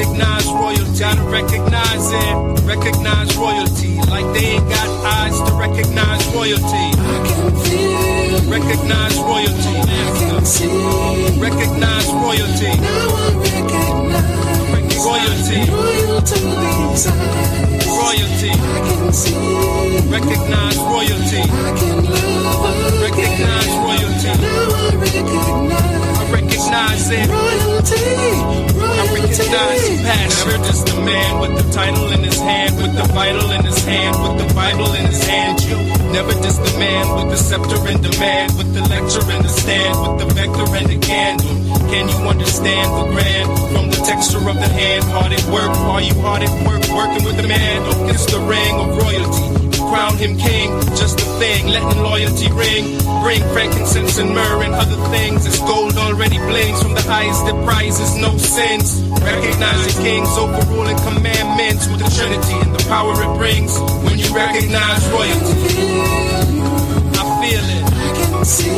recognize royalty. Gotta recognize it. Recognize royalty. Like they ain't got eyes to recognize royalty. I can feel. Recognize royalty. I can see. Recognize royalty. Now I recognize royalty. Royalty's eyes. Royalty. I can see. Recognize royalty. I can love again. Recognize royalty. Now I recognize. I recognize it. Royalty. I recognize Royalty. passion. Never just the man with the title in his hand, with the vital in his hand, with the Bible in his hand. You never just the man with the scepter in demand, with the lecture in the stand, with the vector and the candle. Can you understand the grand from the texture of the hand? Hard at work, are you hard at work, working with the man? Don't kiss the ring of royalty. Crown him king, just a thing, letting loyalty ring. Bring frankincense and myrrh and other things. It's gold already blings from the eyes that prizes no sins. Recognize the kings overruling commandments with the Trinity and the power it brings. When you recognize royalty, I feel it. I can see.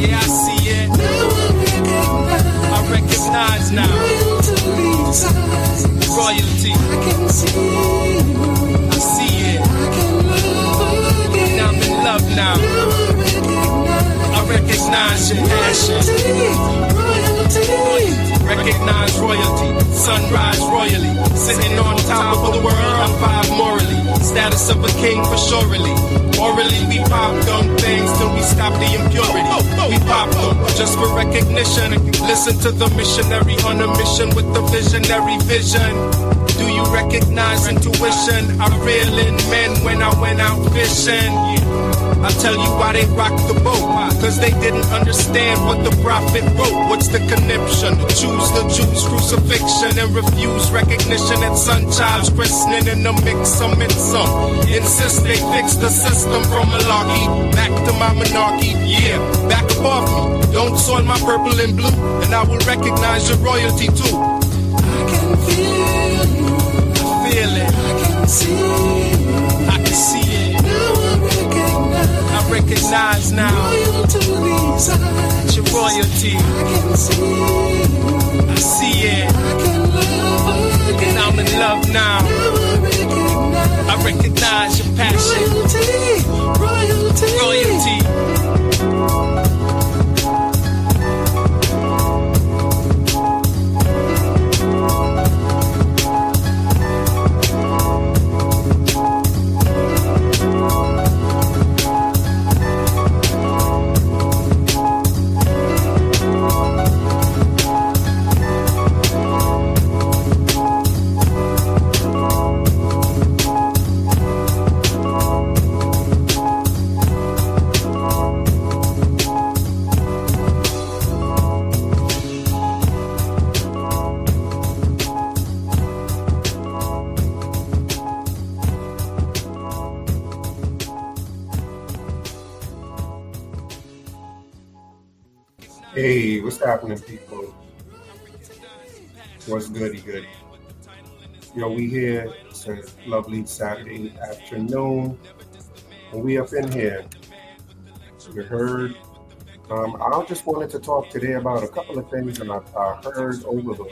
Yeah, I see it. Now I recognize now. Royalty's eyes. Royalty. I can see. I see it. I can love again. Now I'm in love now. I recognize your passion. Royalty. Recognize royalty. Sunrise royally. Sitting on top of the world. I'm five morally. Status of a king for surely. Morally, we pop them things till we stop the impurity. We pop them just for recognition. Listen to the missionary on a mission with the visionary vision. Do you recognize intuition? I reel in men when I went out fishing. I'll tell you why they rocked the boat. Cause they didn't understand what the prophet wrote. What's the conniption? Choose the Jews' crucifixion and refuse recognition at son child's christening in the mix some and some. Insist they fix the system from malarkey back to my monarchy. Yeah, back above me. Don't soil my purple and blue, and I will recognize your royalty too. I can feel you. I feel it. I can see. I can see it. Now I recognize now. Royalty's eyes. Your royalty. I can see. I see it. I can love again. And I'm in love now. Now I recognize your passion. Royalty. Royalty. Hey, what's happening, people? What's goody? Yo, we here. It's a lovely Saturday afternoon, and we up in here. You heard. I just wanted to talk today about a couple of things that I heard over the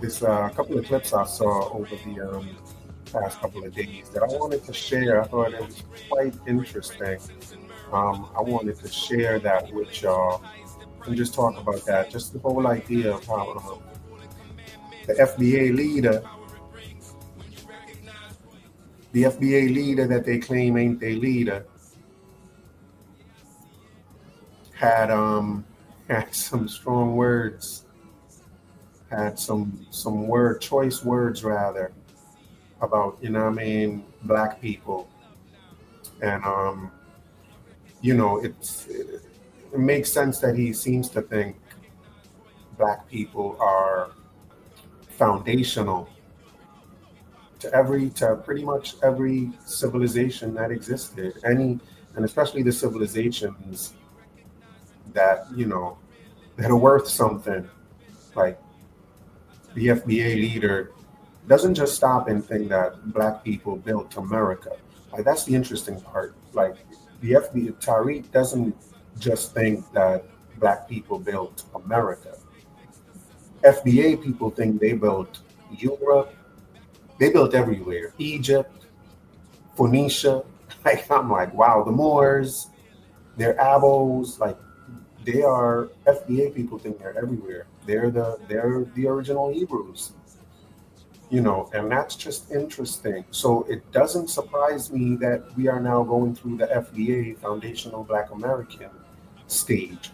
this couple of clips I saw over the past couple of days that I wanted to share. I thought it was quite interesting. I wanted to share that with y'all and just talk about that. Just the whole idea of how the FBA leader that they claim ain't their leader, had some strong words, had some choice words rather about, black people. And it makes sense that he seems to think black people are foundational to pretty much every civilization that existed, and especially the civilizations that that are worth something. Like the FBA leader doesn't just stop and think that black people built America. Like, that's the interesting part. Like, the FBA, Tariq doesn't just think that black people built America. FBA people think they built Europe, they built everywhere, Egypt, Phoenicia. Like I'm like, wow, the Moors, they're Abos, like they are FBA people think they're everywhere. They're the original Hebrews, and that's just interesting. So it doesn't surprise me that we are now going through the FBA Foundational Black American stage,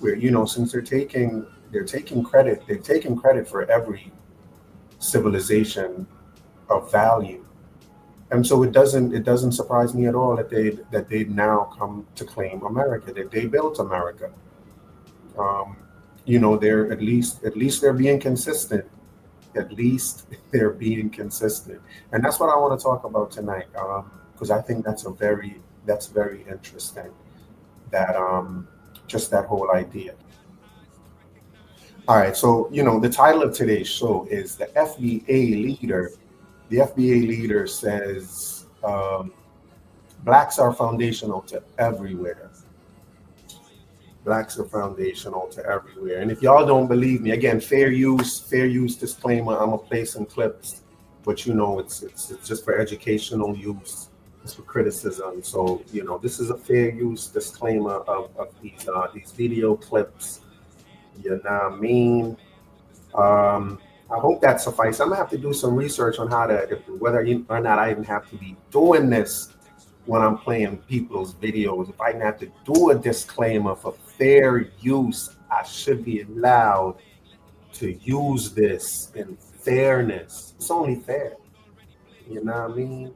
where since they're taking credit for every civilization of value. And so it doesn't surprise me at all that they now come to claim America, that they built America. Um, they're at least they're being consistent. At least they're being consistent, and that's what I want to talk about tonight. Because I think that's very interesting. That just that whole idea. All right, so the title of today's show is the FBA leader. The FBA leader says blacks are foundational to everywhere. Blacks are foundational to everywhere. And if y'all don't believe me, again, fair use disclaimer. I'm gonna play some clips, but it's just for educational use. It's for criticism. So this is a fair use disclaimer of these video clips. You know what I mean? I hope that suffices. I'm gonna have to do some research on whether or not I even have to be doing this when I'm playing people's videos. If I have to do a disclaimer for fair use, I should be allowed to use this in fairness. It's only fair. You know what I mean?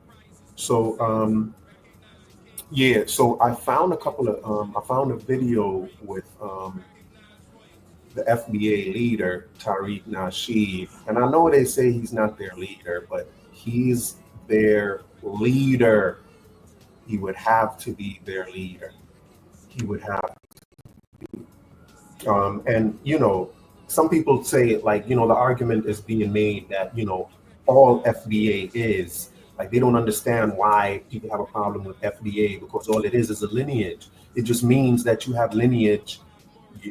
So yeah, so I found a video with the FBA leader, Tariq Nasheed. And I know they say he's not their leader, but he's their leader. He would have to be their leader. He would have. And some people say, like, the argument is being made that, all FBA is, like, they don't understand why people have a problem with FBA, because all it is a lineage. It just means that you have lineage.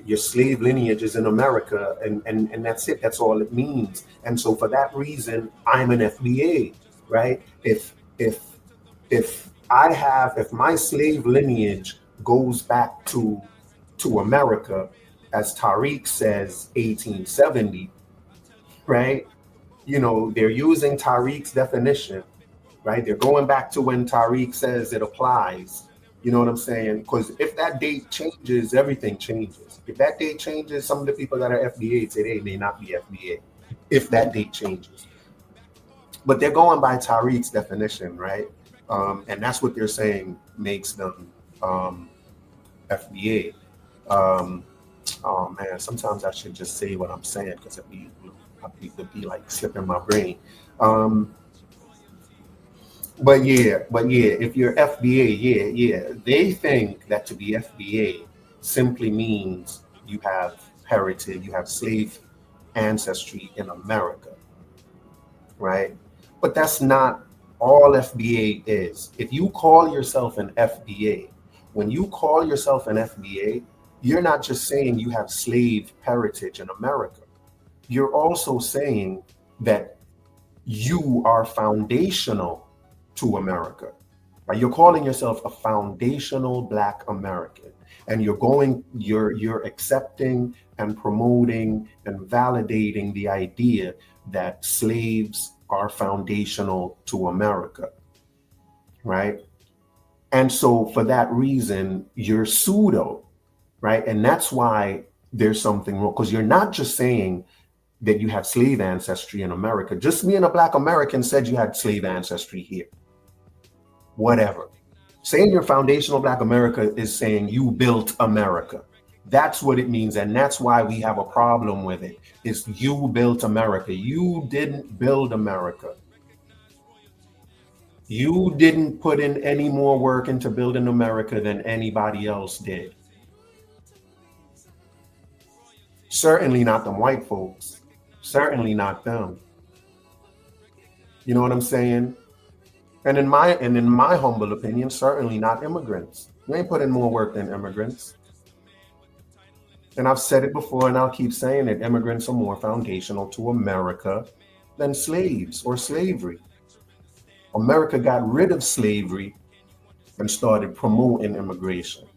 Your slave lineage is in America, and that's it. That's all it means. And so for that reason, I'm an FBA, right? If my slave lineage goes back to America, as Tariq says, 1870, right? They're using Tariq's definition, right? They're going back to when Tariq says it applies. You know what I'm saying? Because if that date changes, everything changes. If that date changes, some of the people that are FBA today may not be FBA if that date changes. But they're going by Tariq's definition, right? And that's what they're saying makes them FBA. Oh man, sometimes I should just say what I'm saying because it'd be like slipping my brain. But yeah, if you're FBA, yeah, they think that to be FBA simply means you have heritage, you have slave ancestry in America, right? But that's not all FBA is. If you call yourself an FBA, when you call yourself an FBA, you're not just saying you have slave heritage in America. You're also saying that you are foundational to America. Right? You're calling yourself a foundational Black American, and you're accepting and promoting and validating the idea that slaves are foundational to America, right? And so for that reason, you're pseudo, right? And that's why there's something wrong, because you're not just saying that you have slave ancestry in America. Just me and a Black American said you had slave ancestry here. Whatever. Saying you're foundational Black America is saying you built America. That's what it means. And that's why we have a problem with it. It's you built America. You didn't build America. You didn't put in any more work into building America than anybody else did. Certainly not them white folks. Certainly not them. You know what I'm saying? And in my humble opinion, certainly not immigrants. We ain't put in more work than immigrants. And I've said it before and I'll keep saying it, immigrants are more foundational to America than slaves or slavery. America got rid of slavery and started promoting immigration.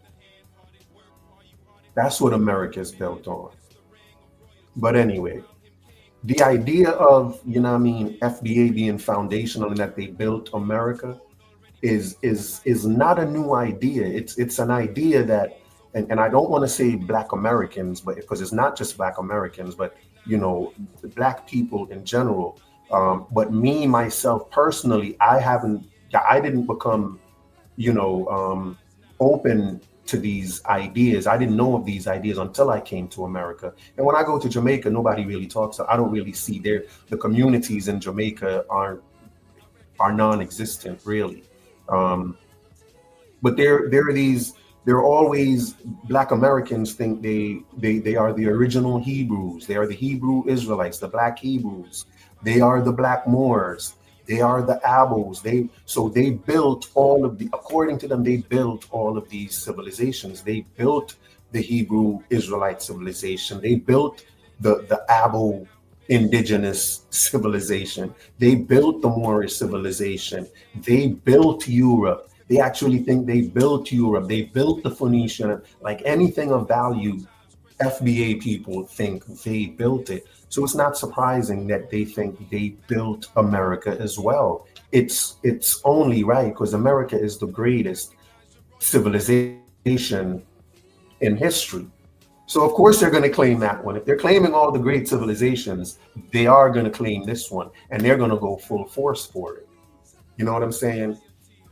That's what America is built on. But anyway, the idea of, FBA being foundational and that they built America is not a new idea. It's an idea that, and I don't want to say Black Americans, but because it's not just Black Americans, but Black people in general. But me myself personally, I didn't become open to these ideas. I didn't know of these ideas until I came to America. And when I go to Jamaica, nobody really talks. I don't really see the communities in Jamaica are non-existent really. But there are always Black Americans think they are the original Hebrews. They are the Hebrew Israelites, the Black Hebrews. They are the Black Moors. They are the Abos. They built according to them, they built all of these civilizations. They built the Hebrew Israelite civilization. They built the Abo indigenous civilization. They built the Moorish civilization. They built Europe. They actually think they built Europe. They built the Phoenician. Like anything of value, FBA people think they built it. So it's not surprising that they think they built America as well. It's only right because America is the greatest civilization in history. So of course they're going to claim that one. If they're claiming all the great civilizations, they are going to claim this one, and they're going to go full force for it. You know what I'm saying?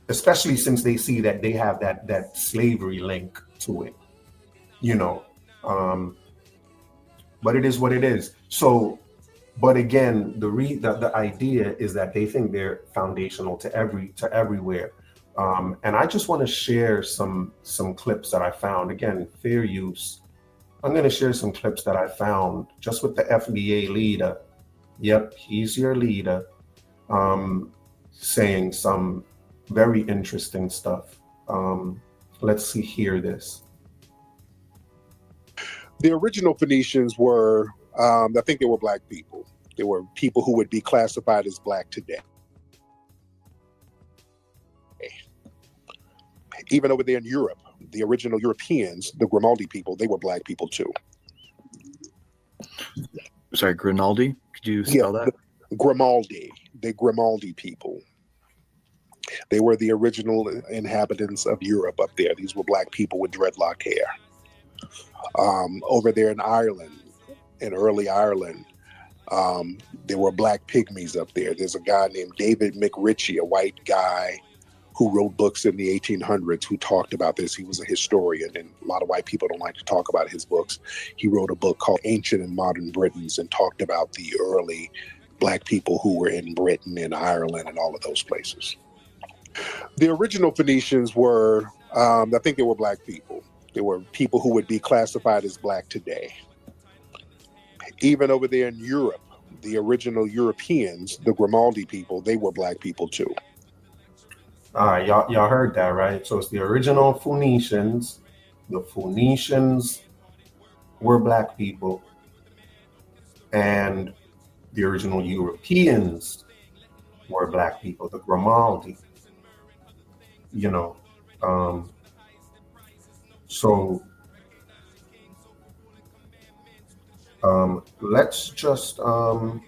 Especially since they see that they have that slavery link to it. But it is what it is. So, but again, the idea is that they think they're foundational to everywhere. And I just want to share some clips that I found. Again, fair use. I'm going to share some clips that I found just with the FBA leader. Yep, he's your leader, saying some very interesting stuff. Let's hear this. The original Phoenicians were, I think they were Black people. They were people who would be classified as Black today. Even over there in Europe, the original Europeans, the Grimaldi people, they were Black people too. Sorry, Grimaldi? Could you spell that? The Grimaldi people. They were the original inhabitants of Europe up there. These were Black people with dreadlock hair. Over there in Ireland, in early Ireland, there were Black pygmies up there. There's a guy named David McRitchie, a white guy who wrote books in the 1800s who talked about this. He was a historian, and a lot of white people don't like to talk about his books. He wrote a book called Ancient and Modern Britons and talked about the early Black people who were in Britain and Ireland and all of those places. The original Phoenicians were, I think they were Black people. They were people who would be classified as Black today. Even over there in Europe, the original Europeans, the Grimaldi people, they were Black people too. All right, y'all heard that, right? So it's the original Phoenicians. The Phoenicians were Black people, and the original Europeans were Black people, the Grimaldi. So let's just, I'm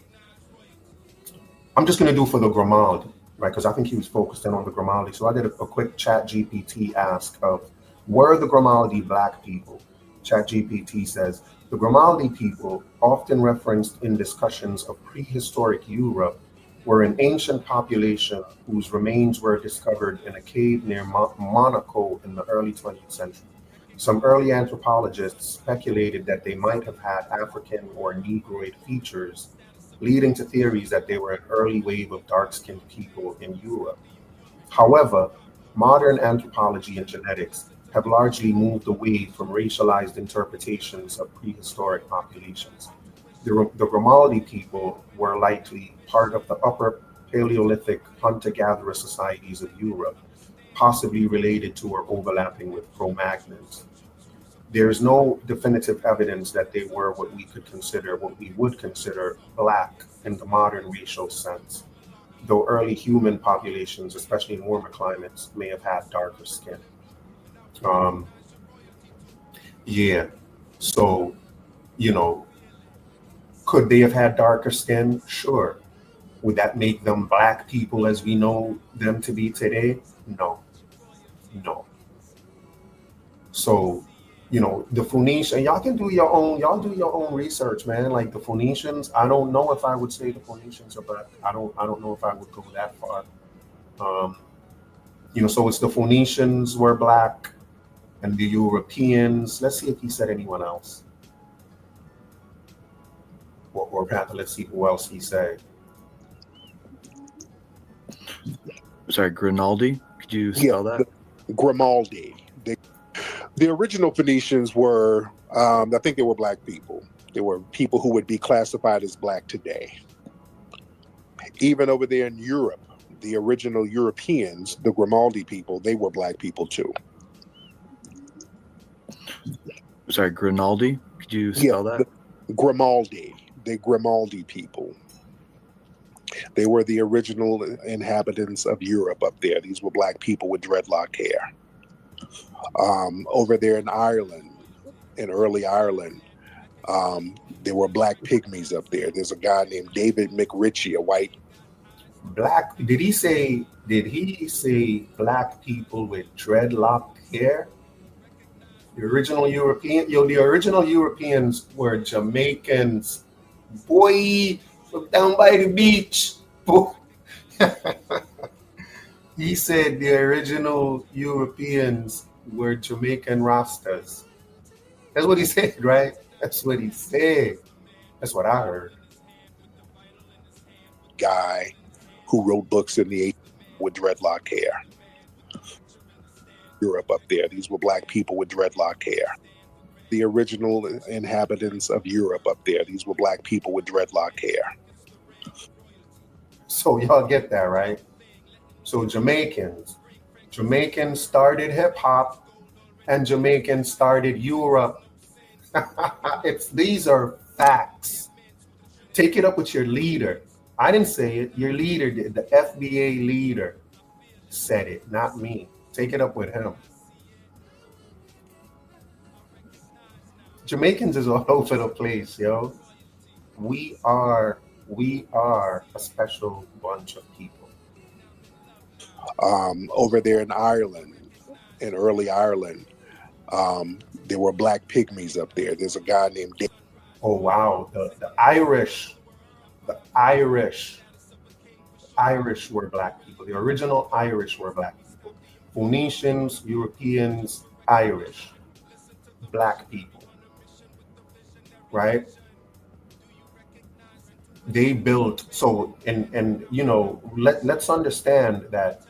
just going to do for the Grimaldi, right? Because I think he was focused in on the Grimaldi. So I did a quick chat GPT ask of, were the Grimaldi Black people? Chat GPT says, the Grimaldi people, often referenced in discussions of prehistoric Europe, were an ancient population whose remains were discovered in a cave near Monaco in the early 20th century. Some early anthropologists speculated that they might have had African or Negroid features, leading to theories that they were an early wave of dark-skinned people in Europe. However, modern anthropology and genetics have largely moved away from racialized interpretations of prehistoric populations. The Grimaldi people were likely part of the upper Paleolithic hunter-gatherer societies of Europe, possibly related to or overlapping with Cro-Magnons. there's no definitive evidence that they were what we would consider black in the modern racial sense, though early human populations, especially in warmer climates, may have had darker skin. Um, yeah, so, you know, could they have had darker skin? Sure. Would that make them black people as we know them to be today? No, no. So, the Phoenician, y'all can do y'all do your own research, man. Like the Phoenicians, I don't know if I would say the Phoenicians are black. I don't know if I would go that far. Um, so it's the Phoenicians were black and the Europeans. Let's see if he said anyone else. Or rather, let's see who else he said. Sorry, Grimaldi? Could you spell that? Grimaldi. The original Phoenicians were, I think they were black people. They were people who would be classified as black today. Even over there in Europe, the original Europeans, the Grimaldi people, they were black people too. Sorry, Grimaldi? Could you spell that? Grimaldi. The Grimaldi people. They were the original inhabitants of Europe up there. These were black people with dreadlock hair. Over there in Ireland, in early Ireland, there were black pygmies up there. There's a guy named David McRitchie, a white. Black? Did he say black people with dreadlock hair? The original Europeans were Jamaicans. Boy, from down by the beach. He said the original Europeans were Jamaican Rastas. That's what he said, right? That's what he said. That's what I heard. Guy who wrote books in the 80s with dreadlock hair. Europe up there. These were black people with dreadlock hair. The original inhabitants of Europe up there. These were black people with dreadlock hair. So y'all get that, right? So Jamaicans started hip hop, and Jamaicans started Europe. These are facts. Take it up with your leader. I didn't say it. Your leader did. The FBA leader said it, not me. Take it up with him. Jamaicans is all over the place, yo. We are a special bunch of people. Over there in Ireland, in early Ireland, there were black pygmies up there. There's a guy named David. Oh wow, the Irish were black people. The original Irish were black people. Phoenicians, Europeans, Irish, black people, right? They built, so, and let's understand that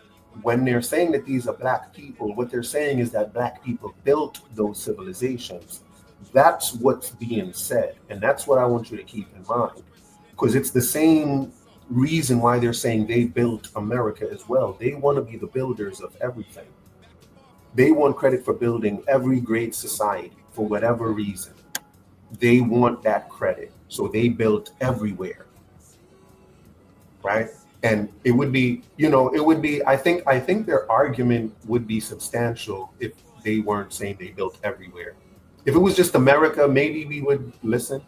when they're saying that these are black people, what they're saying is that black people built those civilizations. That's what's being said. And that's what I want you to keep in mind, because it's the same reason why they're saying they built America as well. They want to be the builders of everything. They want credit for building every great society for whatever reason. They want that credit. So they built everywhere. Right? And it would be, I think their argument would be substantial if they weren't saying they built everywhere. If it was just America, maybe we would listen.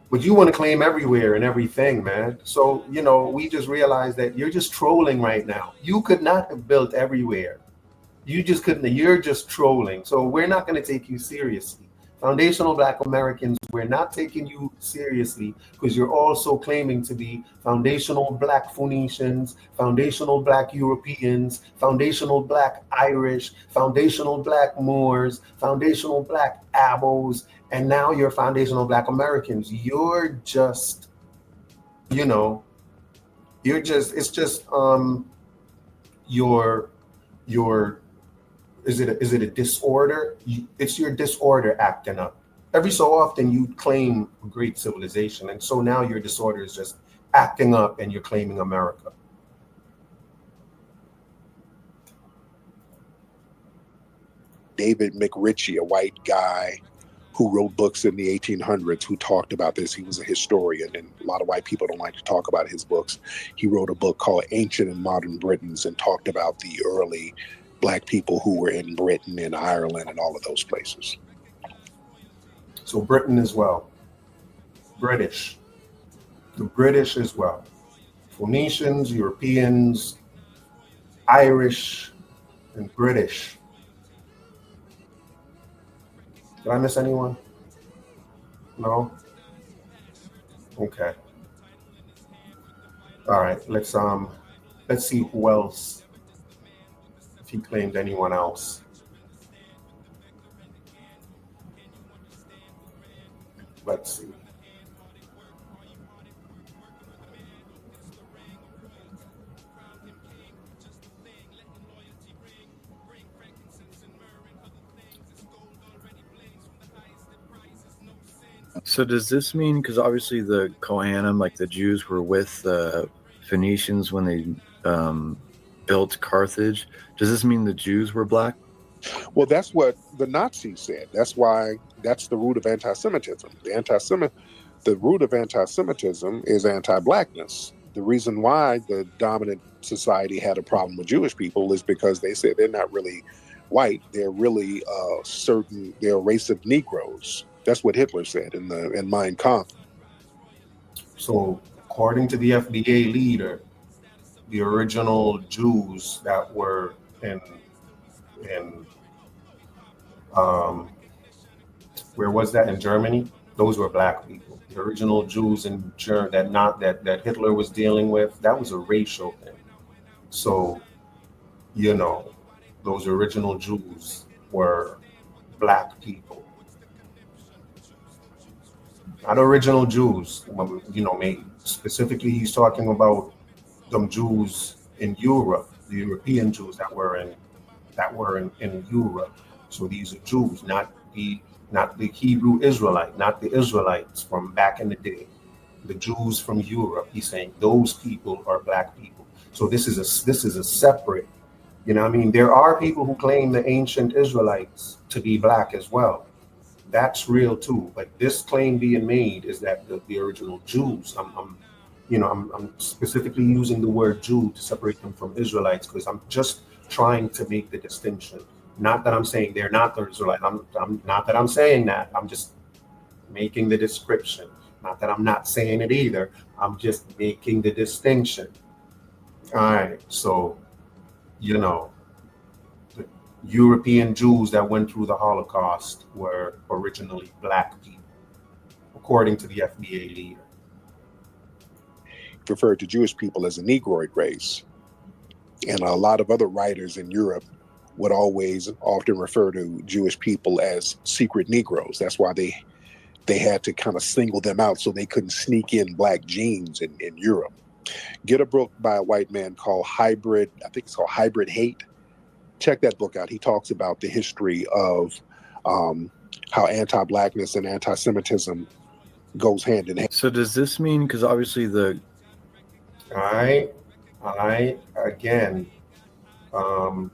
But you want to claim everywhere and everything, man. So, we just realized that you're just trolling right now. You could not have built everywhere. You just couldn't. You're just trolling. So we're not going to take you seriously. Foundational Black Americans, we're not taking you seriously because you're also claiming to be foundational Black Phoenicians, foundational Black Europeans, foundational Black Irish, foundational Black Moors, foundational Black Abos, and now you're foundational Black Americans. You're just, it's just your is it a disorder? It's your disorder acting up. Every so often you claim a great civilization, and so now your disorder is just acting up and you're claiming America. David McRitchie, a white guy who wrote books in the 1800s who talked about this. He was a historian, and a lot of white people don't like to talk about his books. He wrote a book called Ancient and Modern Britons and talked about the early black people who were in Britain and Ireland and all of those places. So Britain as well. British. The British as well. Phoenicians, Europeans, Irish, and British. Did I miss anyone? No? Okay. All right, let's see who else, if he claimed anyone else. Let's see. So does this mean, because obviously the Kohanim, like the Jews, were with the Phoenicians when they built Carthage? Does this mean the Jews were black? Well, that's what the Nazis said. That's why that's the root of anti-Semitism. The root of anti-Semitism is anti-blackness. The reason why the dominant society had a problem with Jewish people is because they said they're not really white. They're really they're a race of Negroes. That's what Hitler said in Mein Kampf. So according to the FBA leader, the original Jews that were in where was that, in Germany? Those were black people. The original Jews in Germany that Hitler was dealing with, that was a racial thing. So, those original Jews were black people. Not original Jews, specifically he's talking about them Jews in Europe, the European Jews that were in Europe. So these are Jews, not the Hebrew Israelite, not the Israelites from back in the day. The Jews from Europe, he's saying those people are black people. So this is a separate, there are people who claim the ancient Israelites to be black as well. That's real too. But this claim being made is that the original Jews, I'm specifically using the word Jew to separate them from Israelites because I'm just trying to make the distinction. Not that I'm saying they're not the Israelites. I'm not that I'm saying that. I'm just making the description. Not that I'm not saying it either. I'm just making the distinction. All right. So, the European Jews that went through the Holocaust were originally black people, according to the FBA leader. Referred to Jewish people as a Negroid race. And a lot of other writers in Europe would often refer to Jewish people as secret Negroes. That's why they had to kind of single them out so they couldn't sneak in black genes in Europe. Get a book by a white man called Hybrid Hate. Check that book out. He talks about the history of how anti-blackness and anti-Semitism goes hand in hand. So does this mean, because obviously the... I again, well,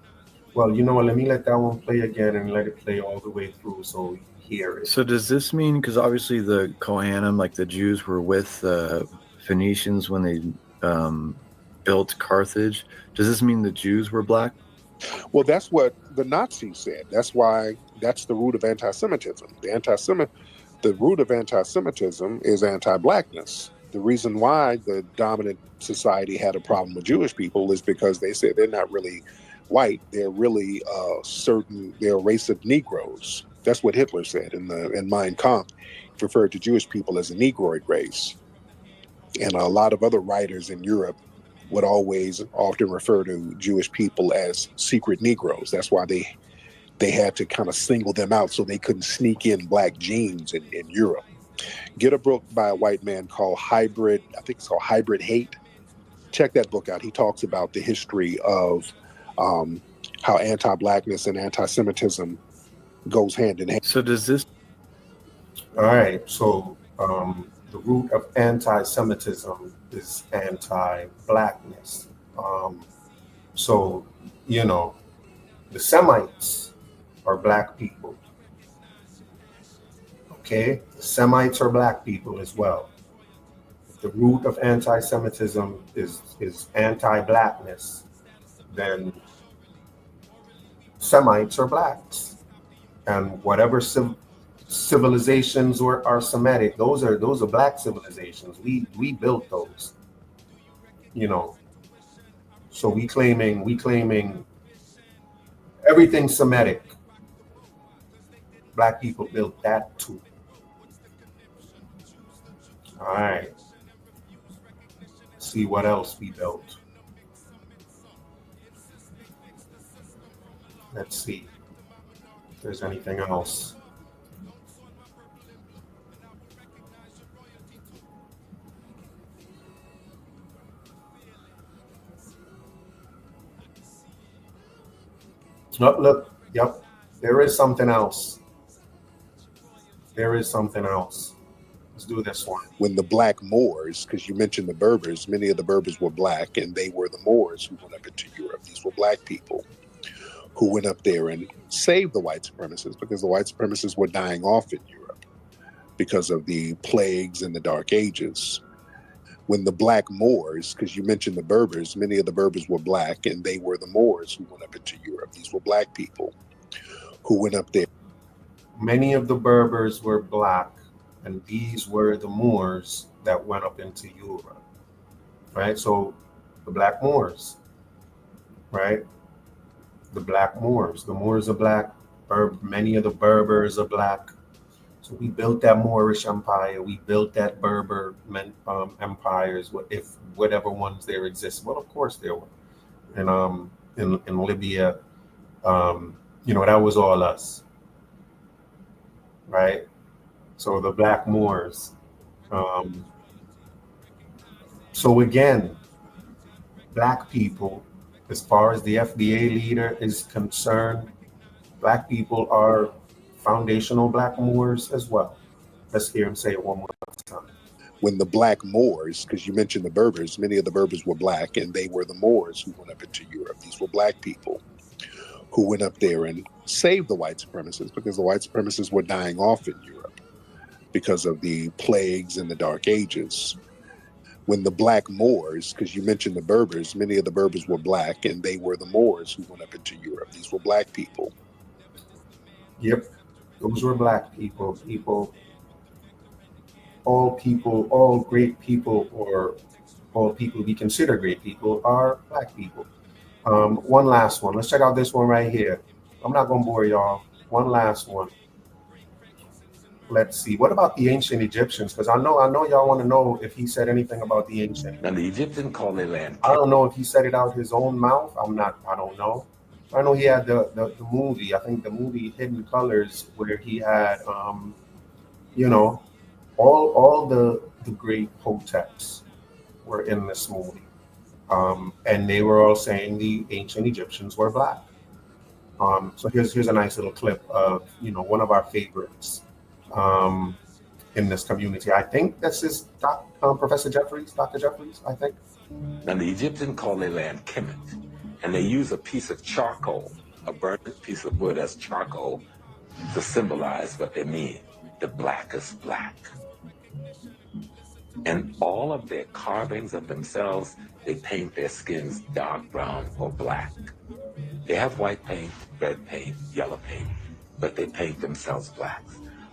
let me let that one play again and let it play all the way through so you hear it. So does this mean, because obviously the Kohanim, like the Jews, were with the Phoenicians when they built Carthage? Does this mean the Jews were black? Well, that's what the Nazis said. That's why that's the root of anti-Semitism. The root of anti-Semitism is anti-blackness. The reason why the dominant society had a problem with Jewish people is because they said they're not really white. They're really they're a race of Negroes. That's what Hitler said in Mein Kampf. He referred to Jewish people as a Negroid race. And a lot of other writers in Europe would often refer to Jewish people as secret Negroes. That's why they had to kind of single them out so they couldn't sneak in black genes in Europe. Get a book by a white man called Hybrid Hate. Check that book out. He talks about the history of how anti-blackness and anti-Semitism goes hand in hand. So does this... All right. So the root of anti-Semitism is anti-blackness. So, the Semites are black people. Okay? The Semites are black people as well. If the root of anti-Semitism is anti-blackness, then Semites are blacks. And whatever civilizations are Semitic, those are black civilizations. We built those, you know. So we claiming everything Semitic. Black people built that too. All right. See what else we built. Let's see if there's anything else. Look. Yep. There is something else. There is something else. Let's do this one. When the black Moors, because you mentioned the Berbers, many of the Berbers were black, and they were the Moors who went up into Europe. These were black people who went up there and saved the white supremacists, because the white supremacists were dying off in Europe because of the plagues and the Dark Ages. When the black Moors, because you mentioned the Berbers, many of the Berbers were black, and they were the Moors who went up into Europe. These were black people who went up there. Many of the Berbers were black, and these were the Moors that went up into Europe. Right? So the black Moors, right? The black Moors. The Moors are black. Many of the Berbers are black. So we built that Moorish empire. We built that Berber empires, if whatever ones there exist. Well, of course there were. And in Libya, that was all us, right? So the black Moors. So again, black people, as far as the FBA leader is concerned, black people are foundational black Moors as well. Let's hear him say it one more time. When the black Moors, because you mentioned the Berbers, many of the Berbers were black, and they were the Moors who went up into Europe. These were black people who went up there and saved the white supremacists, because the white supremacists were dying off in Europe because of the plagues and the Dark Ages. When the black Moors, because you mentioned the Berbers, many of the Berbers were black, and they were the Moors who went up into Europe. These were black people. Yep, those were black people. All great people, or all people we consider great people, are black people. One last one. Let's check out this one right here. I'm not gonna bore y'all. One last one. Let's see. What about the ancient Egyptians? Because I know y'all want to know if he said anything about the ancient. And the Egyptians call their land. I don't know if he said it out his own mouth. I don't know. I know he had the movie. I think the movie Hidden Colors, where he had all the great hoteps were in this movie. And they were all saying the ancient Egyptians were black. So here's a nice little clip of one of our favorites in this community. I think this is Professor Jeffries, Dr. Jeffries, I think. And the Egyptians call their land Kemet, and they use a piece of charcoal, a burnt piece of wood as charcoal, to symbolize what they mean, the blackest black. And all of their carvings of themselves, they paint their skins dark brown or black. They have white paint, red paint, yellow paint, but they paint themselves black.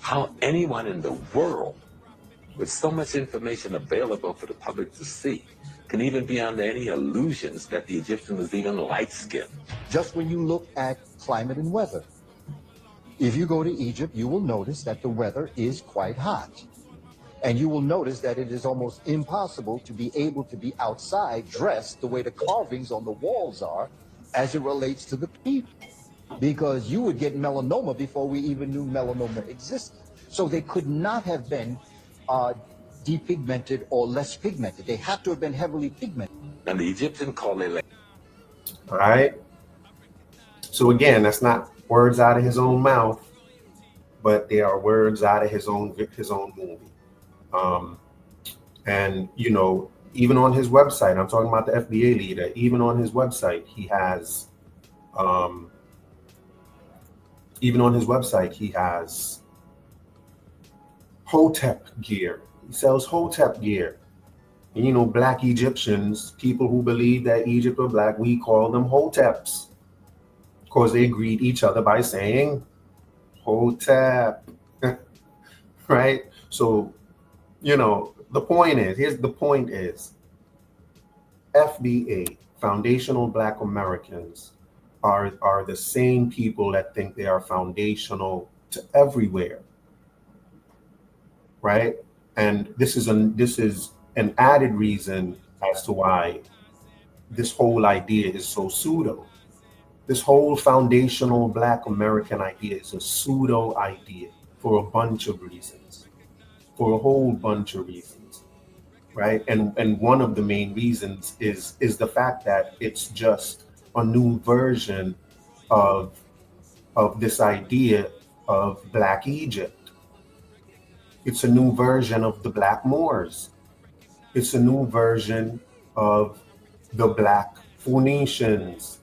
How anyone in the world, with so much information available for the public to see, can even be under any illusions that the Egyptian was even light-skinned? Just when you look at climate and weather, if you go to Egypt, you will notice that the weather is quite hot. And you will notice that it is almost impossible to be able to be outside dressed the way the carvings on the walls are as it relates to the people. Because you would get melanoma before we even knew melanoma existed. So they could not have been depigmented or less pigmented. They had to have been heavily pigmented. And the Egyptians call their land. All right. So again, that's not words out of his own mouth, but they are words out of his own movie. And even on his website, I'm talking about the FBA leader. Even on his website, he has Even on his website, he has Hotep gear. He sells Hotep gear. And, you know, black Egyptians, people who believe that Egypt were black, we call them Hoteps. Of course, they greet each other by saying Hotep, right? So, you know, the point is, FBA, Foundational Black Americans, are the same people that think they are foundational to everywhere, right? And this is an added reason as to why this whole idea is so pseudo. This whole foundational Black American idea is a pseudo idea for a bunch of reasons, for a whole bunch of reasons, right? And one of the main reasons is the fact that it's just a new version of this idea of Black Egypt. It's a new version of the Black Moors. It's a new version of the Black Phoenicians,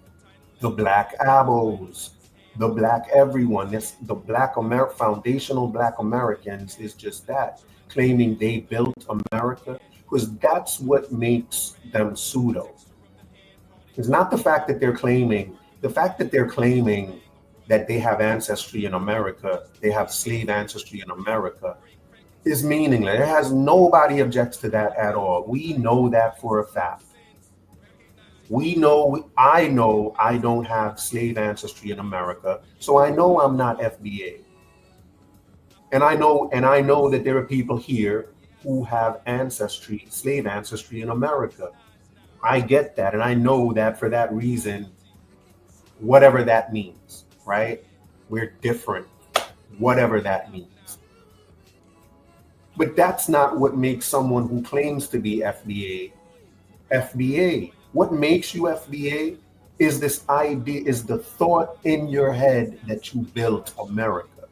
the Black Abos, the Black everyone. It's the foundational Black Americans is just that, claiming they built America, because that's what makes them pseudo. It's not the fact that they're claiming that they have ancestry in America, they have slave ancestry in America, is meaningless. It has nobody objects to that at all. We know that for a fact. I know I don't have slave ancestry in America, so I know I'm not FBA. And I know that there are people here who have slave ancestry in America. I get that, and I know that for that reason, whatever that means, right? We're different, whatever that means. But that's not what makes someone who claims to be FBA, FBA. What makes you FBA is this idea, is the thought in your head that you built America,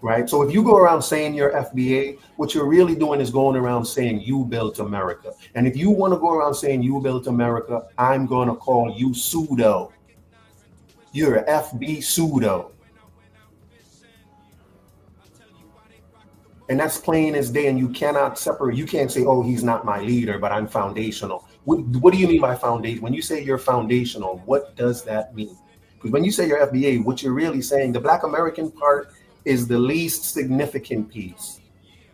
right? So if you go around saying you're FBA, what you're really doing is going around saying you built America. And if you want to go around saying you built America, I'm going to call you pseudo. You're a FB pseudo. And that's plain as day, and you cannot separate. You can't say, oh, he's not my leader, but I'm foundational. What do you mean by foundation? When you say you're foundational, what does that mean? Because when you say you're FBA, what you're really saying, the Black American part is the least significant piece.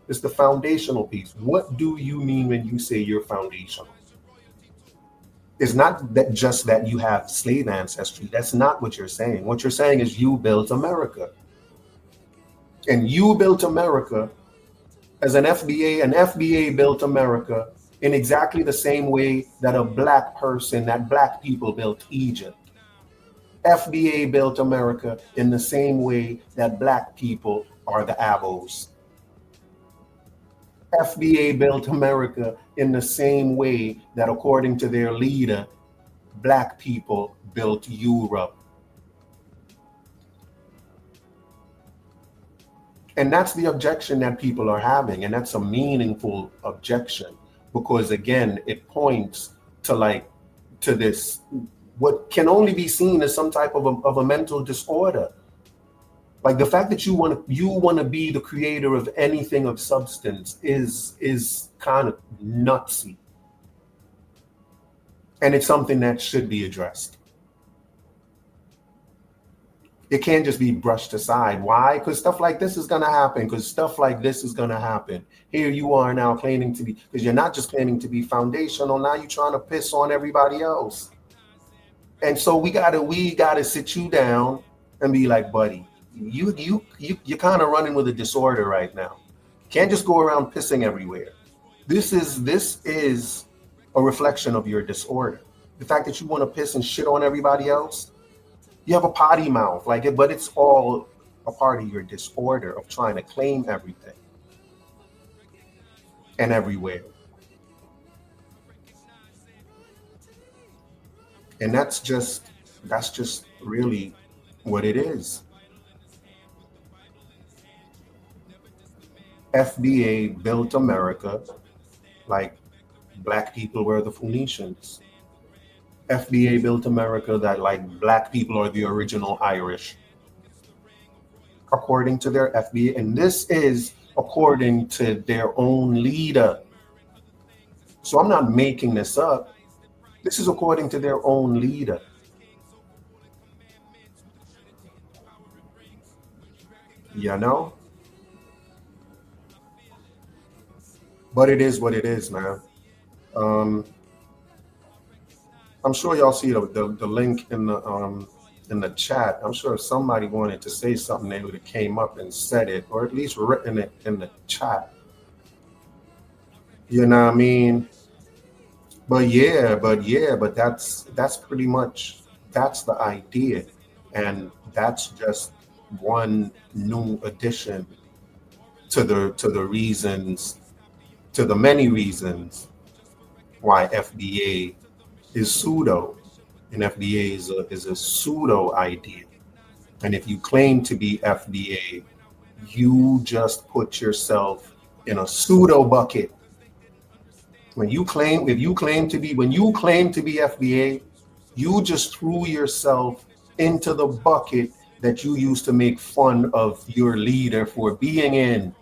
It's the foundational piece. What do you mean when you say you're foundational? It's not that just that you have slave ancestry. That's not what you're saying. What you're saying is you built America. And you built America as an FBA built America in exactly the same way that that Black people built Egypt. FBA built America in the same way that Black people are the Abos. FBA built America in the same way that, according to their leader, Black people built Europe. And that's the objection that people are having. And that's a meaningful objection, because again, it points to this, what can only be seen as some type of a mental disorder. Like the fact that you want to be the creator of anything of substance is kind of nutsy. And it's something that should be addressed. It can't just be brushed aside. Why? Because stuff like this is going to happen. Here you are now claiming to be, because you're not just claiming to be foundational. Now you're trying to piss on everybody else. And so we gotta sit you down and be like, buddy, you're kind of running with a disorder right now. You can't just go around pissing everywhere. This is a reflection of your disorder. The fact that you want to piss and shit on everybody else. You have a potty mouth, but it's all a part of your disorder of trying to claim everything and everywhere. And that's just really what it is. FBA built America like Black people were the Phoenicians. FBA built America that like Black people are the original Irish. according to their FBA, and this is according to their own leader. So I'm not making this up. This is according to their own leader. You know? But it is what it is, man. I'm sure y'all see the link in the chat. I'm sure if somebody wanted to say something, they would have came up and said it, or at least written it in the chat. You know what I mean? But that's pretty much, that's the idea. And that's just one new addition to the reasons, to the many reasons why FBA is pseudo. And FBA is a pseudo idea. And if you claim to be FBA, you just put yourself in a pseudo bucket. When you claim to be FBA, you just threw yourself into the bucket that you used to make fun of your leader for being in.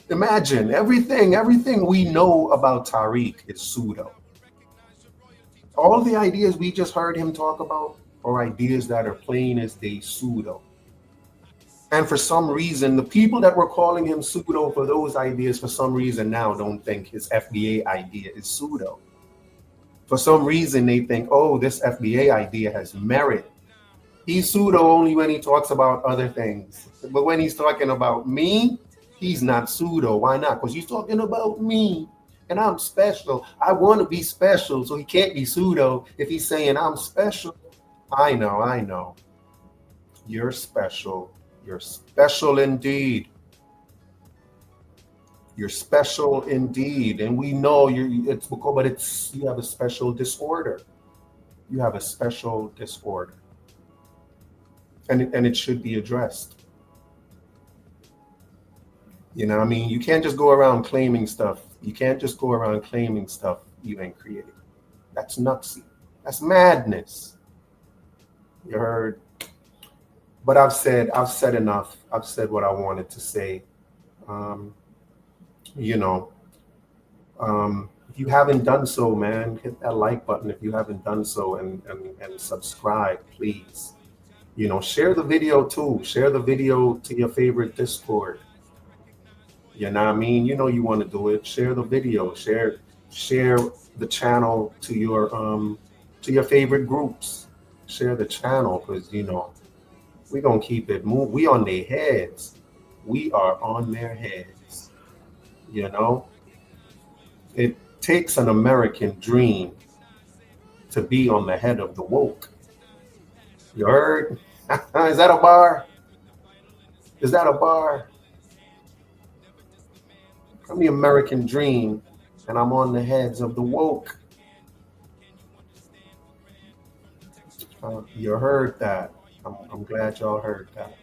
Imagine everything we know about Tariq is pseudo. All the ideas we just heard him talk about are ideas that are plain as day pseudo. And for some reason, the people that were calling him pseudo for those ideas, for some reason now don't think his FBA idea is pseudo. For some reason, they think, oh, this FBA idea has merit. He's pseudo only when he talks about other things. But when he's talking about me, he's not pseudo. Why not? Because he's talking about me. And I'm special. I want to be special, so he can't be pseudo if he's saying I'm special. I know. You're special. You're special indeed. You're special indeed. And we know you have a special disorder. You have a special disorder. And it should be addressed. You know what I mean? You can't just go around claiming stuff. You can't just go around claiming stuff you ain't created. That's nutsy. That's madness. You heard? But I've said enough. I've said what I wanted to say. If you haven't done so, man, hit that like button if you haven't done so, and subscribe, please. Share the video too. Share the video to your favorite Discord. You know what I mean? You want to do it. Share the video. Share the channel to your favorite groups. Share the channel, because we're gonna keep it moving. We on their heads. We are on their heads. It takes an American dream to be on the head of the woke. You heard? Is that a bar? Is that a bar? I'm the American dream, and I'm on the heads of the woke. You heard that. I'm glad y'all heard that.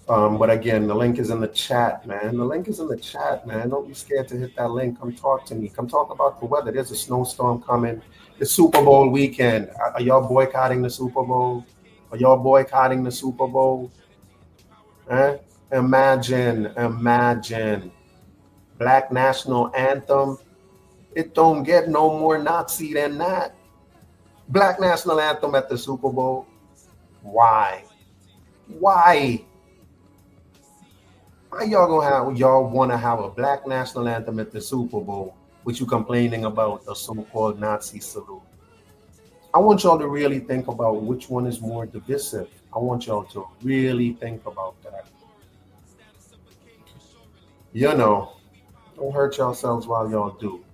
But again, the link is in the chat, man. The link is in the chat, man. Don't be scared to hit that link. Come talk to me. Come talk about the weather. There's a snowstorm coming. It's Super Bowl weekend. Are y'all boycotting the Super Bowl? Are y'all boycotting the Super Bowl? Imagine. Black national anthem. It don't get no more Nazi than that. Black national anthem at the Super Bowl. Why y'all want to have a black national anthem at the Super Bowl, but you complaining about the so-called Nazi salute? I want y'all to really think about which one is more divisive. I want y'all to really think about that. Don't hurt yourselves while y'all do.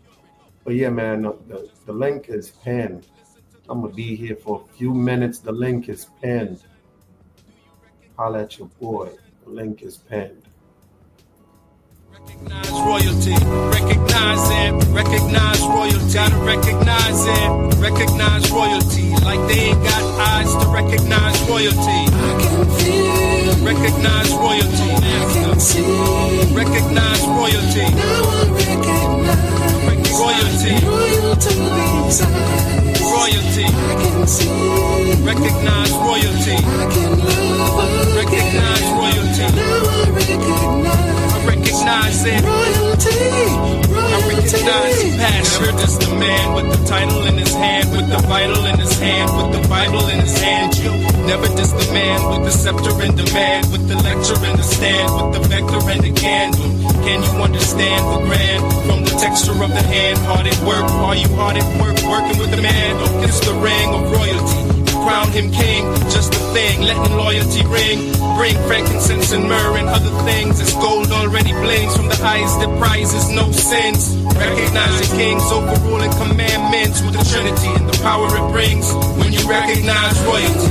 But yeah, man, the link is pinned. I'm gonna be here for a few minutes. The link is pinned. Holla at your boy. The link is pinned. Recognize royalty, recognize royalty, gotta recognize royalty, like they ain't got eyes to recognize royalty. I can feel. Recognize royalty, I can see. recognize royalty, Now I recognize royalty, royalty inside. royalty, I can see. recognize royalty, I can love again. recognize Never diss the man with the title in his hand, with the vital in his hand, with the Bible in his hand. You never diss the man with the scepter in demand, with the lecture in the stand, with the vector and the candle. Can you understand the grand from the texture of the hand? Hard at work, are you hard at work working with the man? Don't kiss the ring of royalty. Crown him king, just a thing, letting loyalty ring. Bring frankincense and myrrh and other things. It's gold already blings from the eyes that prizes no sins. Recognize the king's overruling commandments with the Trinity and the power it brings. When you recognize royalty,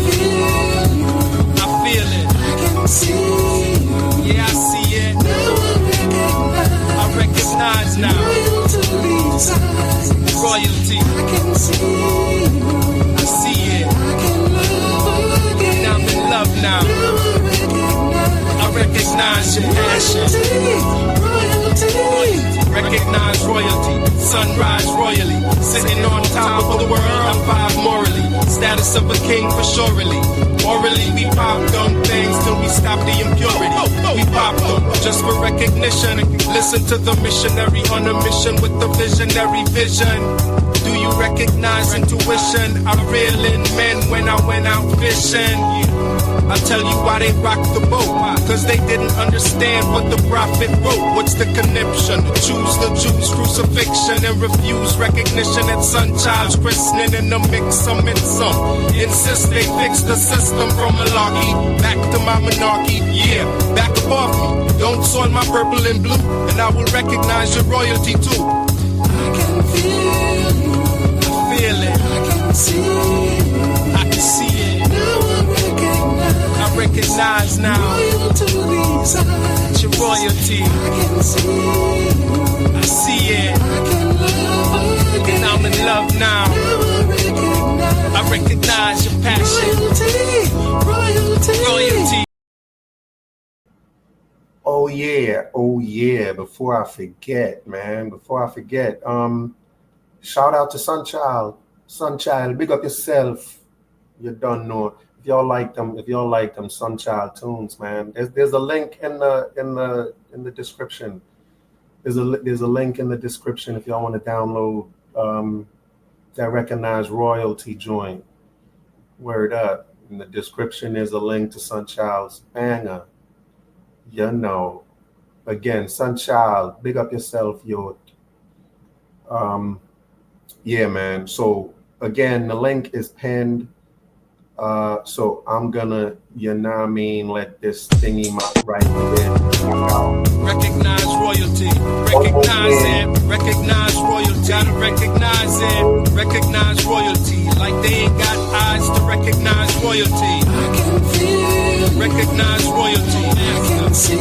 I feel it. Yeah, I see it. I recognize now. Royalty. I see it. Now I'm in love now. I recognize your passion. Recognize royalty. Sunrise royally. Sitting on top of the world. I'm five morally. Status of a king for surely. Morally, we pop them things till we stop the impurity. We pop them just for recognition. Listen to the missionary on a mission with the visionary vision. Do you recognize intuition? I reel in men when I went out fishing. I'll tell you why they rocked the boat. Cause they didn't understand what the prophet wrote. What's the conniption? Choose the Jews' crucifixion and refuse recognition at son child's christening. In the mix, some in some. Insist they fix the system from malarkey back to my monarchy. Yeah, back up off me. Don't soil my purple and blue, and I will recognize your royalty too. I can feel you. I feel it. I can see you. I can see it. Now I recognize now. Royal to these eyes. It's your royalty. I can see you. I see it. I can love again. And I'm in love now. I recognize your passion. Royalty. Oh yeah. Before I forget, man. Shout out to Sunchild. Sunchild, big up yourself. You don't know. If y'all like them Sunchild tunes, man. There's a link in the description. There's a link in the description if y'all want to download that Recognize Royalty joint. Word up. In the description is a link to Sunchild's banger. You know. Again, Sunchild, big up yourself, yo. Yeah, man. So again, the link is pinned. So I'm gonna, let this thingy right there. Recognize royalty. Recognize it. Recognize royalty. Gotta recognize it. Recognize royalty. Like they ain't got eyes to recognize royalty. I can feel. Recognize royalty. I can see.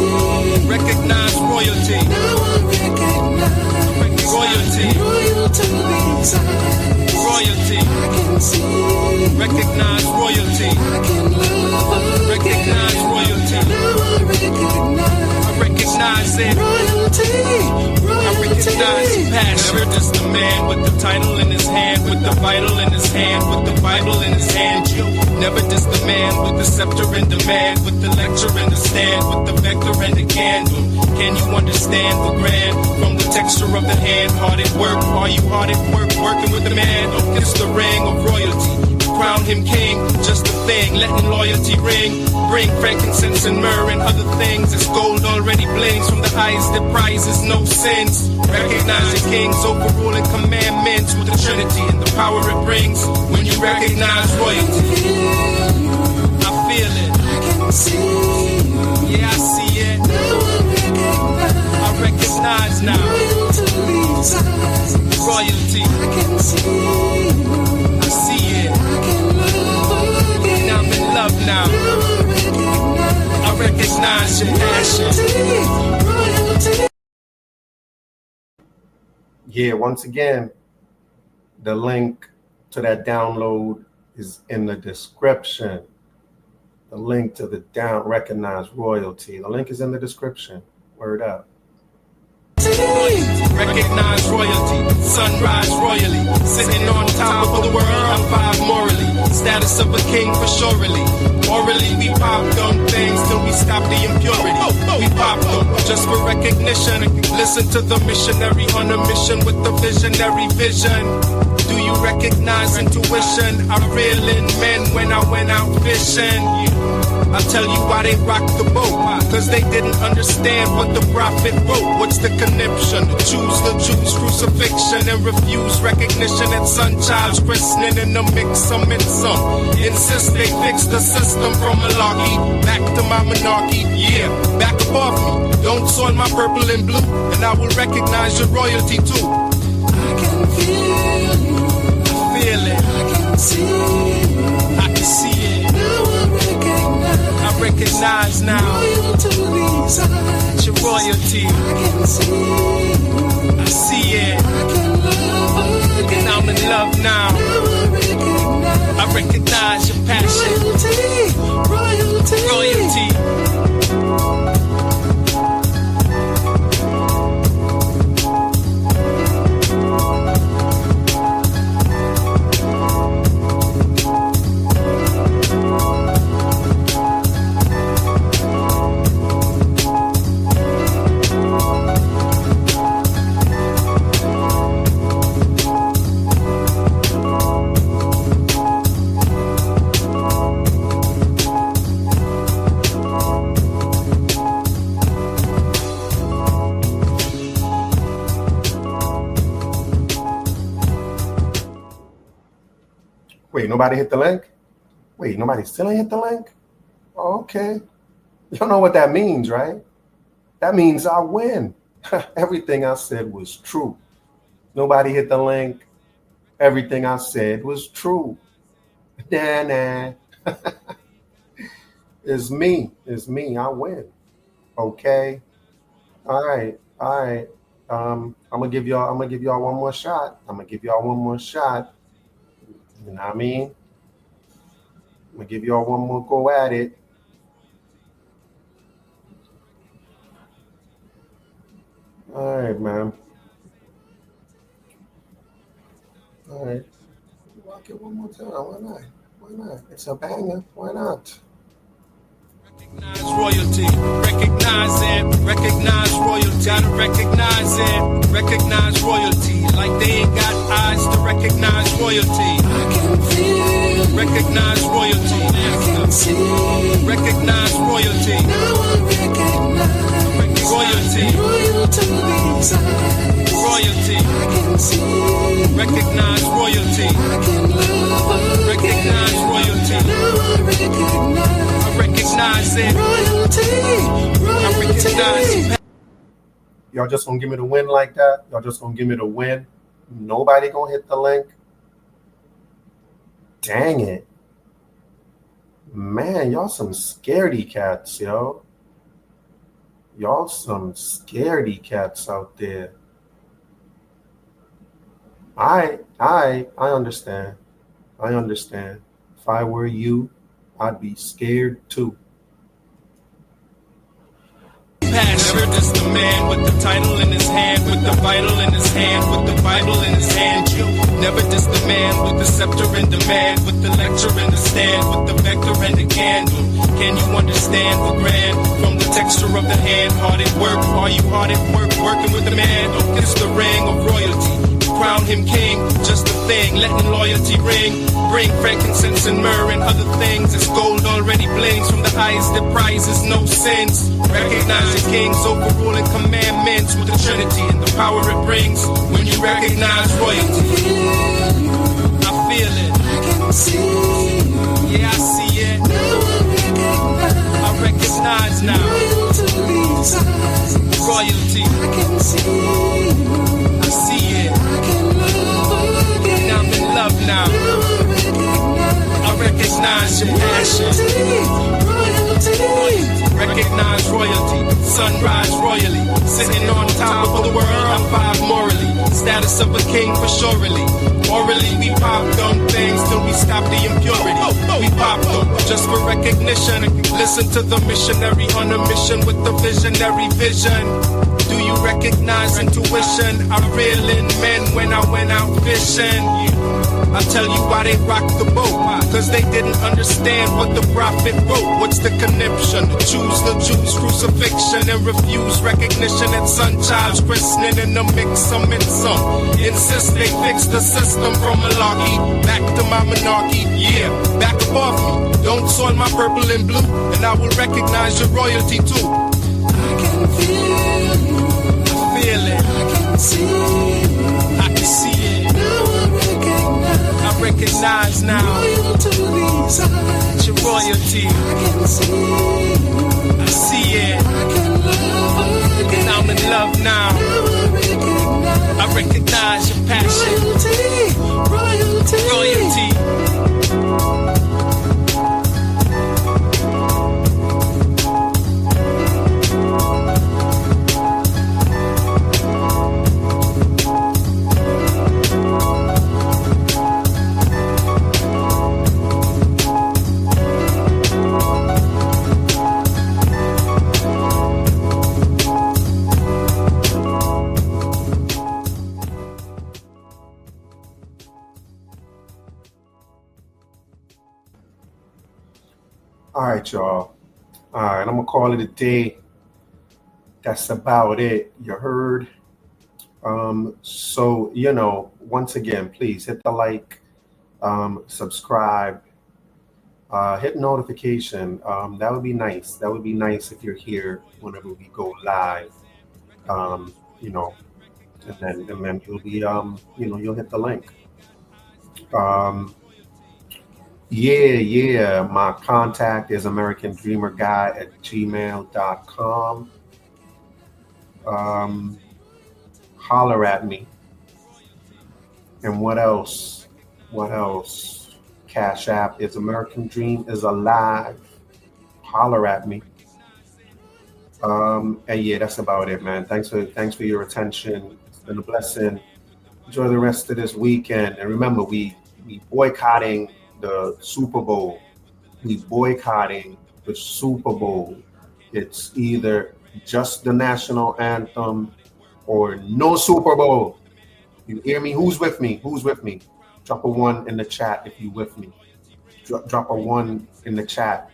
Recognize royalty. Now I recognize royalty. Royal to these eyes. Royalty. I can see. Recognize royalty. I can love Recognize royalty. Now I recognize it. Royalty. I recognize passion. Never diss the man with the title in his hand, with the vital in his hand, with the Bible in his hand. You never diss the man with the scepter in demand, with the lecture in the stand, with the vector and the candle. Can you understand the grand from the texture of the hand? Hard at work, are you hard at work working with the man? Don't kiss the ring of royalty. Crown him king, just a thing, letting loyalty ring. Bring frankincense and myrrh and other things. It's gold already blings from the eyes that prizes no sins. Recognize the king's overruling commandments with the Trinity and the power it brings. When you recognize royalty, I feel it. Yeah, I see it. I recognize now. Royalty. I see it. Now I'm in love now. I recognize your passion. Yeah, once again, the link to that download is in the description. The link to the Recognize Royalty. The link is in the description. Word up. Recognize royalty, sunrise royally. Sitting on top of the world, I'm five morally. Status of a king for surely. Morally, we pop dumb things till we stop the impurity. We pop them just for recognition. Listen to the missionary on a mission with the visionary vision. Do you recognize intuition? I reel in men when I went out fishing. I'll tell you why they rocked the boat. Cause they didn't understand what the prophet wrote. What's the conniption? Choose the Jews' crucifixion and refuse recognition at son child's christening. In the mix, some and some insist they fix the system from malarkey back to my monarchy. Yeah, back above me. Don't soil my purple and blue, and I will recognize your royalty too. I can feel you. I feel it. I can see you. I can see it. Now I recognize now. Royal to these eyes. Your royalty. I can see you. I see it. I can love again. And I'm in love now. Now I recognize your passion. Royalty. Royalty. Wait, nobody hit the link? Wait, nobody still ain't hit the link? Oh, okay. You know what that means, right? That means I win. Everything I said was true. Nobody hit the link. Everything I said was true. Nah. It's me. I win. Okay. All right. I'm gonna give y'all one more shot. You know what I mean? I'm gonna give y'all one more go at it. All right, man. All right. Rock it one more time. Why not? It's a banger. Why not? Recognize royalty, recognize it, recognize royalty, gotta recognize it, recognize royalty, like they ain't got eyes to recognize royalty. I can feel. Recognize royalty, I can see. Recognize royalty. Now I recognize royalty. Royal to these eyes. Royalty. I can see. Recognize royalty. I can love recognize royalty. Now I recognize it. Royalty. I recognize it. Y'all just gonna give me the win like that? Y'all just gonna give me the win? Nobody gonna hit the link? Dang it. Man, y'all some scaredy cats, yo. Y'all some scaredy cats out there. I understand. If I were you, I'd be scared too. Never just the man with the title in his hand, with the vital in his hand, with the Bible in his hand. You never just the man with the scepter in demand, with the lecture in the stand, with the vector and the candle. Can you understand the grand from the texture of the hand? Hard at work, are you hard at work, working with the man? Don't kiss the ring of royalty. Crown him king, just a thing, letting loyalty ring. Bring frankincense and myrrh and other things. It's gold already blings from the highest that prizes no sins. Recognize the king's overruling commandments with the Trinity and the power it brings. When you recognize royalty, I feel it. I can see. Yeah, I see it. I recognize now. Royalty. I can see. I see it. Now I'm in love now. I recognize your passion. Recognize royalty. Sunrise royally. Sitting on top of the world, I'm five morally. Status of a king for surely. Morally, we pop dumb things till we stop the impurity. We pop them just for recognition. Listen to the missionary on a mission with the visionary vision. Do you recognize intuition? I reel in men when I went out fishing. I'll tell you why they rocked the boat. Cause they didn't understand what the prophet wrote. What's the conniption? Choose the Jews' crucifixion and refuse recognition at son child's christening. In the mix, I'm in some. Insist they fix the system from malarkey back to my monarchy. Yeah, back above me. Don't soil my purple and blue, and I will recognize your royalty too. I can feel you. I feel it. I can see you. I can see it. Now I recognize now. Royal to these eyes. Your royalty. I can see you. I see it. I can love again. And I'm in love now. Now I recognize your passion. royalty. Royalty. All right, y'all. All right, I'm gonna call it a day. That's about it. You heard. So once again, please hit the like, subscribe, hit notification. That would be nice. That would be nice if you're here whenever we go live. And then you'll be you'll hit the link. Yeah. My contact is AmericanDreamerGuy@gmail.com. Holler at me. And what else? Cash App is American Dream is alive. Holler at me. And yeah, that's about it, man. Thanks for your attention. It's been a blessing. Enjoy the rest of this weekend. And remember, we boycotting the Super Bowl. We boycotting the Super Bowl. It's either just the national anthem or no Super Bowl. You hear me? Who's with me? Drop a 1 in the chat if you with me. Drop a 1 in the chat.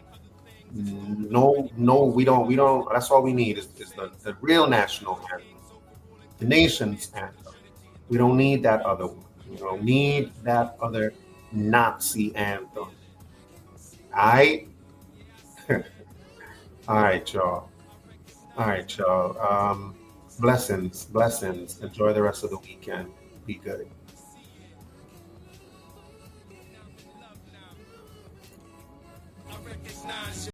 No, we don't. That's all we need is the real national anthem, the nation's anthem. We don't need that other one. We don't need that other Nazi anthem. All right? All right, y'all. Blessings. Enjoy the rest of the weekend. Be good.